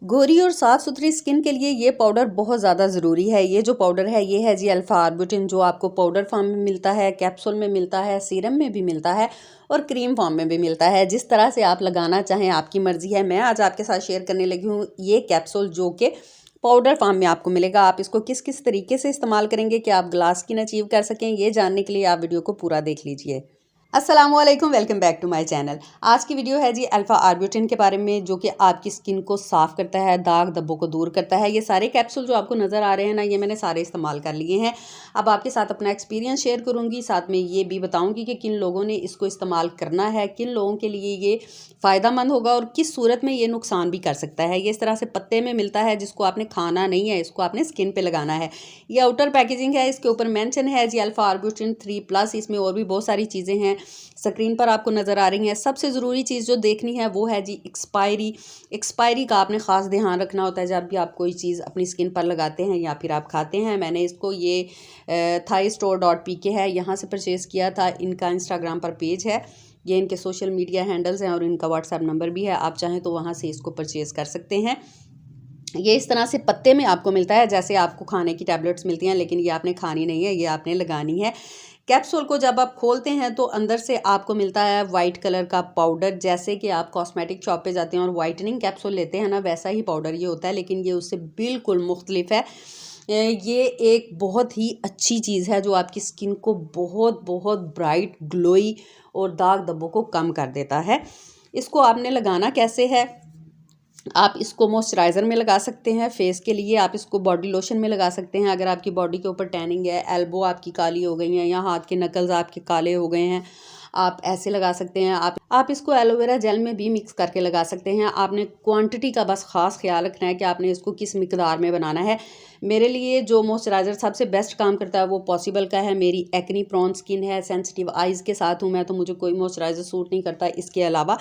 गोरी और साफ़ सुथरी स्किन के लिए ये पाउडर बहुत ज़्यादा ज़रूरी है। ये जो पाउडर है ये है जी अल्फ़ा आर्बुटिन, जो आपको पाउडर फॉर्म में मिलता है, कैप्सूल में मिलता है, सीरम में भी मिलता है और क्रीम फॉर्म में भी मिलता है। जिस तरह से आप लगाना चाहें आपकी मर्ज़ी है। मैं आज आपके साथ शेयर करने लगी हूँ ये कैप्सूल जो कि पाउडर फॉर्म में आपको मिलेगा। आप इसको किस किस तरीके से इस्तेमाल करेंगे कि आप ग्लास स्किन अचीव कर सकें, ये जानने के लिए आप वीडियो को पूरा देख लीजिए। अस्सलामुअलैकुम, welcome back to my channel. आज की वीडियो है जी अल्फ़ा आर्बुटिन के बारे में, जो कि आपकी स्किन को साफ़ करता है, दाग धब्बों को दूर करता है। ये सारे कैप्सूल जो आपको नज़र आ रहे हैं ना, ये मैंने सारे इस्तेमाल कर लिए हैं। अब आपके साथ अपना एक्सपीरियंस शेयर करूँगी, साथ में ये भी बताऊँगी कि किन लोगों ने इसको इस्तेमाल करना है, किन लोगों के लिए ये फ़ायदेमंद होगा और किस सूरत में ये नुकसान भी कर सकता है। ये इस तरह से पत्ते में मिलता है, जिसको आपने खाना नहीं है, इसको आपने स्किन पर लगाना है। ये आउटर पैकेजिंग है, इसके ऊपर मेंशन है जी अल्फ़ा आर्बुटिन 3+। इसमें और भी बहुत सारी चीज़ें हैं, स्क्रीन पर आपको नज़र आ रही हैं। सबसे ज़रूरी चीज़ जो देखनी है वो है जी एक्सपायरी का आपने ख़ास ध्यान रखना होता है जब भी आप कोई चीज़ अपनी स्किन पर लगाते हैं या फिर आप खाते हैं। मैंने इसको ये thaistore.pk है, यहाँ से परचेज़ किया था। इनका इंस्टाग्राम पर पेज है, ये इनके सोशल मीडिया हैंडल्स हैं और इनका व्हाट्सएप नंबर भी है। आप चाहें तो वहाँ से इसको परचेज़ कर सकते हैं। ये इस तरह से पत्ते में आपको मिलता है, जैसे आपको खाने की टैबलेट्स मिलती हैं, लेकिन ये आपने खानी नहीं है, ये आपने लगानी है। कैप्सूल को जब आप खोलते हैं तो अंदर से आपको मिलता है वाइट कलर का पाउडर। जैसे कि आप कॉस्मेटिक शॉप पे जाते हैं और वाइटनिंग कैप्सूल लेते हैं ना, वैसा ही पाउडर ये होता है, लेकिन ये उससे बिल्कुल मुख्तलिफ है। ये एक बहुत ही अच्छी चीज़ है जो आपकी स्किन को बहुत बहुत ब्राइट, ग्लोई और दाग धब्बों को कम कर देता है। इसको आपने लगाना कैसे है? आप इसको मॉइस्चराइज़र में लगा सकते हैं, फेस के लिए आप इसको बॉडी लोशन में लगा सकते हैं। अगर आपकी बॉडी के ऊपर टैनिंग है, एल्बो आपकी काली हो गई हैं या हाथ के नकल्स आपके काले हो गए हैं, आप ऐसे लगा सकते हैं। आप इसको एलोवेरा जेल में भी मिक्स करके लगा सकते हैं। आपने क्वांटिटी का बस ख़ास ख्याल रखना है कि आपने इसको किस मिकदार में बनाना है। मेरे लिए जो मॉइस्चराइज़र सबसे बेस्ट काम करता है वो पॉसिबल का है। मेरी एक्नी प्रोन स्किन है, सेंसिटिव आइज़ के साथ हूँ मैं, तो मुझे कोई मॉइस्चराइज़र सूट नहीं करता। इसके अलावा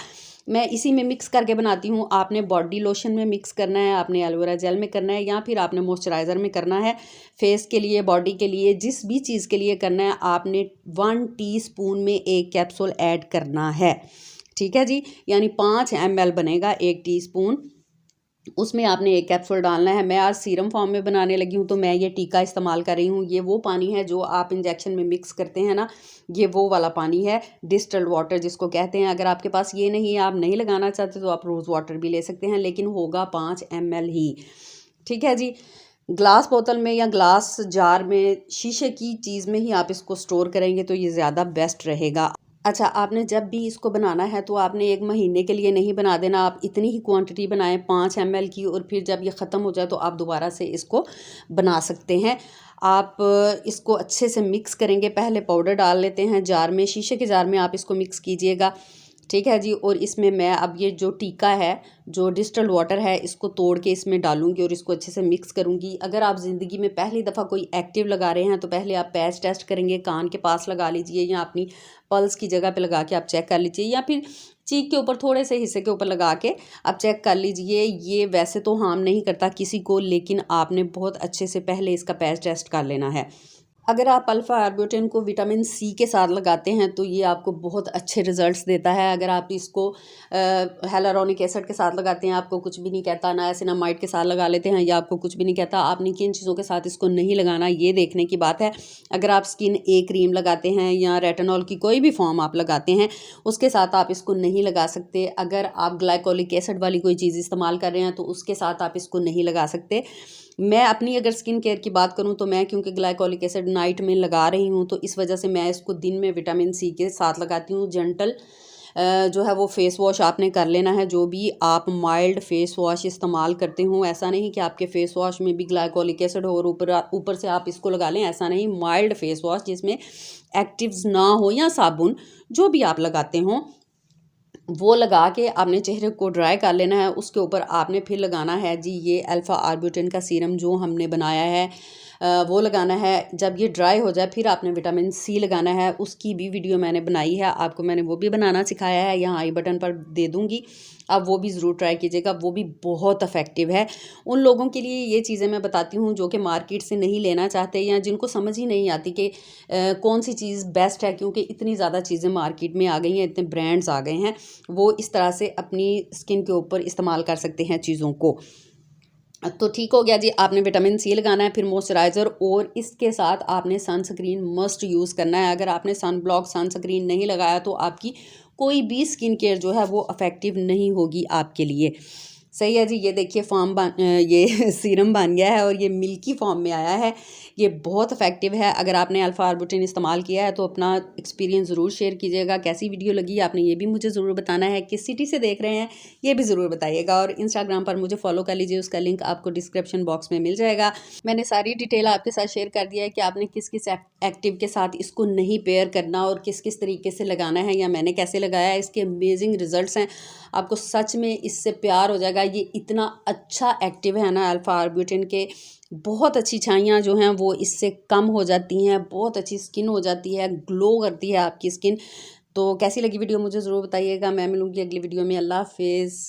मैं इसी में मिक्स करके बनाती हूँ। आपने बॉडी लोशन में मिक्स करना है, आपने एलोवेरा जेल में करना है, या फिर आपने मॉइस्चराइज़र में करना है। फेस के लिए, बॉडी के लिए, जिस भी चीज़ के लिए करना है, आपने 1 टीस्पून में एक कैप्सूल ऐड करना है। ठीक है जी, यानी 5 ml बनेगा 1 टीस्पून, उसमें आपने एक कैप्सूल डालना है। मैं आज सीरम फॉर्म में बनाने लगी हूँ, तो मैं ये टीका इस्तेमाल कर रही हूँ। ये वो पानी है जो आप इंजेक्शन में मिक्स करते हैं ना, ये वो वाला पानी है, डिस्टिल्ड वाटर जिसको कहते हैं। अगर आपके पास ये नहीं है, आप नहीं लगाना चाहते, तो आप रोज़ वाटर भी ले सकते हैं, लेकिन होगा 5 ml ही। ठीक है जी। ग्लास बोतल में या ग्लास जार में, शीशे की चीज़ में ही आप इसको स्टोर करेंगे तो ये ज़्यादा बेस्ट रहेगा। अच्छा, आपने जब भी इसको बनाना है तो आपने 1 महीने के लिए नहीं बना देना। आप इतनी ही क्वांटिटी बनाएं 5 ml की, और फिर जब ये ख़त्म हो जाए तो आप दोबारा से इसको बना सकते हैं। आप इसको अच्छे से मिक्स करेंगे। पहले पाउडर डाल लेते हैं जार में, शीशे के जार में आप इसको मिक्स कीजिएगा। ठीक है जी। और इसमें मैं अब ये जो टीका है, जो डिस्टिल्ड वाटर है, इसको तोड़ के इसमें डालूंगी और इसको अच्छे से मिक्स करूंगी। अगर आप ज़िंदगी में पहली दफ़ा कोई एक्टिव लगा रहे हैं तो पहले आप पैच टेस्ट करेंगे, कान के पास लगा लीजिए या अपनी पल्स की जगह पे लगा के आप चेक कर लीजिए, या फिर चीक के ऊपर थोड़े से हिस्से के ऊपर लगा के आप चेक कर लीजिए। ये वैसे तो हार्म नहीं करता किसी को, लेकिन आपने बहुत अच्छे से पहले इसका पैच टेस्ट कर लेना है। अगर आप अल्फ़ा आर्बुटिन को विटामिन सी के साथ लगाते हैं तो ये आपको बहुत अच्छे रिजल्ट्स देता है। अगर आप इसको हेलुरोनिक एसिड के साथ लगाते हैं, आपको कुछ भी नहीं कहता। नाइसिनामाइड के साथ लगा लेते हैं, या आपको कुछ भी नहीं कहता। आपने किन चीज़ों के साथ इसको नहीं लगाना, ये देखने की बात है। अगर आप स्किन ए क्रीम लगाते हैं या रेटिनॉल की कोई भी फॉर्म आप लगाते हैं, उसके साथ आप इसको नहीं लगा सकते। अगर आप ग्लाइकोलिक एसिड वाली कोई चीज़ इस्तेमाल कर रहे हैं तो उसके साथ आप इसको नहीं लगा सकते। मैं अपनी अगर स्किन केयर की बात करूं तो मैं, क्योंकि ग्लाइकोलिक एसिड नाइट में लगा रही हूं, तो इस वजह से मैं इसको दिन में विटामिन सी के साथ लगाती हूं। जेंटल जो है वो फेस वॉश आपने कर लेना है। जो भी आप माइल्ड फेस वॉश इस्तेमाल करते हो, ऐसा नहीं कि आपके फेस वॉश में भी ग्लाइकोलिक एसिड हो और ऊपर से आप इसको लगा लें, ऐसा नहीं। माइल्ड फेस वॉश जिसमें एक्टिव्स ना हो, या साबुन, जो भी आप लगाते हों, वो लगा के आपने चेहरे को ड्राई कर लेना है। उसके ऊपर आपने फिर लगाना है जी ये अल्फ़ा आर्बुटिन का सीरम जो हमने बनाया है, वो लगाना है। जब ये ड्राई हो जाए फिर आपने विटामिन सी लगाना है। उसकी भी वीडियो मैंने बनाई है, आपको मैंने वो भी बनाना सिखाया है, यहाँ आई बटन पर दे दूँगी, आप वो भी ज़रूर ट्राई कीजिएगा। वो भी बहुत इफ़ेक्टिव है। उन लोगों के लिए ये चीज़ें मैं बताती हूँ जो कि मार्केट से नहीं लेना चाहते, या जिनको समझ ही नहीं आती कि कौन सी चीज़ बेस्ट है, क्योंकि इतनी ज़्यादा चीज़ें मार्केट में आ गई हैं, इतने ब्रांड्स आ गए हैं। वो इस तरह से अपनी स्किन के ऊपर इस्तेमाल कर सकते हैं चीज़ों को। तो ठीक हो गया जी। आपने विटामिन सी लगाना है, फिर मॉइस्चराइज़र, और इसके साथ आपने सनस्क्रीन मस्ट यूज़ करना है। अगर आपने सन ब्लॉक सनस्क्रीन नहीं लगाया तो आपकी कोई भी स्किन केयर जो है वो इफ़ेक्टिव नहीं होगी आपके लिए। सही है जी। ये देखिए ये सीरम बन गया है और ये मिल्की फॉर्म में आया है। ये बहुत इफ़ेक्टिव है। अगर आपने अल्फ़ा आर्बुटिन इस्तेमाल किया है तो अपना एक्सपीरियंस ज़रूर शेयर कीजिएगा। कैसी वीडियो लगी आपने ये भी मुझे ज़रूर बताना है। किस सिटी से देख रहे हैं ये भी ज़रूर बताइएगा। और इंस्टाग्राम पर मुझे फॉलो कर लीजिए, उसका लिंक आपको डिस्क्रिप्शन बॉक्स में मिल जाएगा। मैंने सारी डिटेल आपके साथ शेयर कर दिया है कि आपने किस किस एक्टिव के साथ इसको नहीं पेयर करना और किस किस तरीके से लगाना है, या मैंने कैसे लगाया है। इसके अमेजिंग रिजल्ट्स हैं, आपको सच में इससे प्यार हो जाएगा। ये इतना अच्छा एक्टिव है ना अल्फ़ा आर्बुटिन के, बहुत अच्छी छाइयाँ जो हैं वो इससे कम हो जाती हैं, बहुत अच्छी स्किन हो जाती है, ग्लो करती है आपकी स्किन। तो कैसी लगी वीडियो मुझे ज़रूर बताइएगा। मैं मिलूँगी अगली वीडियो में। अल्लाह हाफ़िज़।